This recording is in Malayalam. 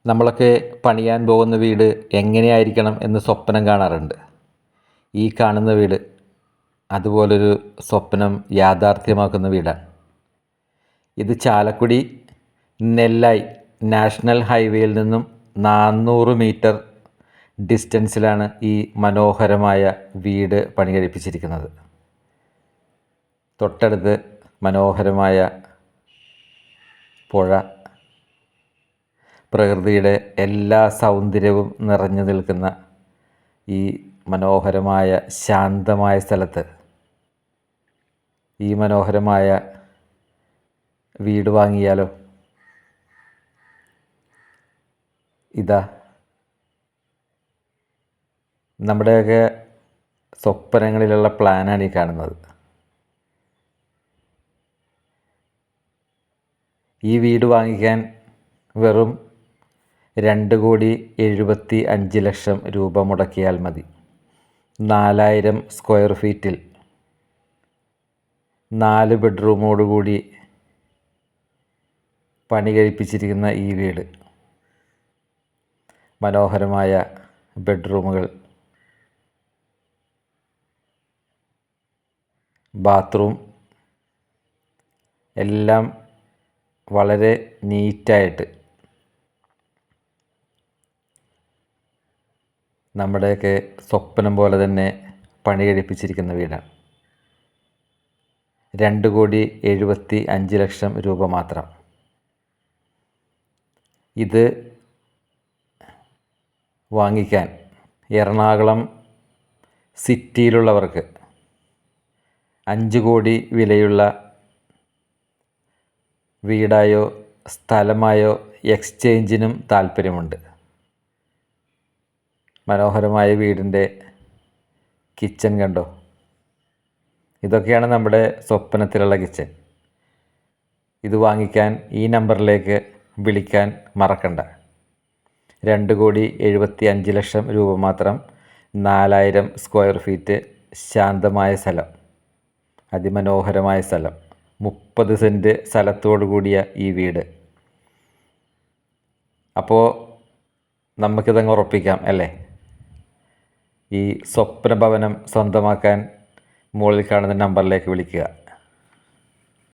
നമ്മളൊക്കെ പണിയാൻ പോകുന്ന വീട് എങ്ങനെയായിരിക്കണം എന്ന് സ്വപ്നം കാണാറുണ്ട്. ഈ കാണുന്ന വീട് അതുപോലൊരു സ്വപ്നം യാഥാർത്ഥ്യമാക്കുന്ന വീടാണ്. ഇത് ചാലക്കുടി നെല്ലായി നാഷണൽ ഹൈവേയിൽ നിന്നും 400 മീറ്റർ ഡിസ്റ്റൻസിലാണ് ഈ മനോഹരമായ വീട് പണി കഴിപ്പിച്ചിരിക്കുന്നത്. തൊട്ടടുത്ത് മനോഹരമായ പുഴ, പ്രകൃതിയുടെ എല്ലാ സൗന്ദര്യവും നിറഞ്ഞു നിൽക്കുന്ന ഈ മനോഹരമായ ശാന്തമായ സ്ഥലത്ത് ഈ മനോഹരമായ വീട് വാങ്ങിയാലോ? ഇതാ നമ്മുടെയൊക്കെ സ്വപ്നങ്ങളിലുള്ള പ്ലാനാണ് ഈ കാണുന്നത്. ഈ വീട് വാങ്ങിക്കാൻ വെറും 2,75,00,000 രൂപ മുടക്കിയാൽ മതി. 4000 സ്ക്വയർ ഫീറ്റിൽ 4 ബെഡ്റൂമോടുകൂടി പണി കഴിപ്പിച്ചിരിക്കുന്ന ഈ വീട്, മനോഹരമായ ബെഡ്റൂമുകൾ, ബാത്റൂം എല്ലാം വളരെ നീറ്റായിട്ട് നമ്മുടെയൊക്കെ സ്വപ്നം പോലെ തന്നെ പണി കഴിപ്പിച്ചിരിക്കുന്ന വീടാണ്. 2,75,00,000 രൂപ മാത്രം. ഇത് വാങ്ങിക്കാൻ എറണാകുളം സിറ്റിയിലുള്ളവർക്ക് 5 കോടി വിലയുള്ള വീടായോ സ്ഥലമായോ എക്സ്ചേഞ്ചിനും താല്പര്യമുണ്ട്. മനോഹരമായ വീടിൻ്റെ കിച്ചൺ കണ്ടോ? ഇതൊക്കെയാണ് നമ്മുടെ സ്വപ്നത്തിലുള്ള കിച്ചൺ. ഇത് വാങ്ങിക്കാൻ ഈ നമ്പറിലേക്ക് വിളിക്കാൻ മറക്കണ്ട. 2,75,00,000 രൂപ മാത്രം, 4000 സ്ക്വയർ ഫീറ്റ്, ശാന്തമായ സ്ഥലം, അതിമനോഹരമായ സ്ഥലം, 30 സെൻറ്റ് സ്ഥലത്തോടു കൂടിയ ഈ വീട്. അപ്പോൾ നമുക്കിതങ്ങ് ഉറപ്പിക്കാം അല്ലേ? ഈ സ്വപ്ന ഭവനം സ്വന്തമാക്കാൻ മുകളിൽ കാണുന്ന നമ്പറിലേക്ക് വിളിക്കുക.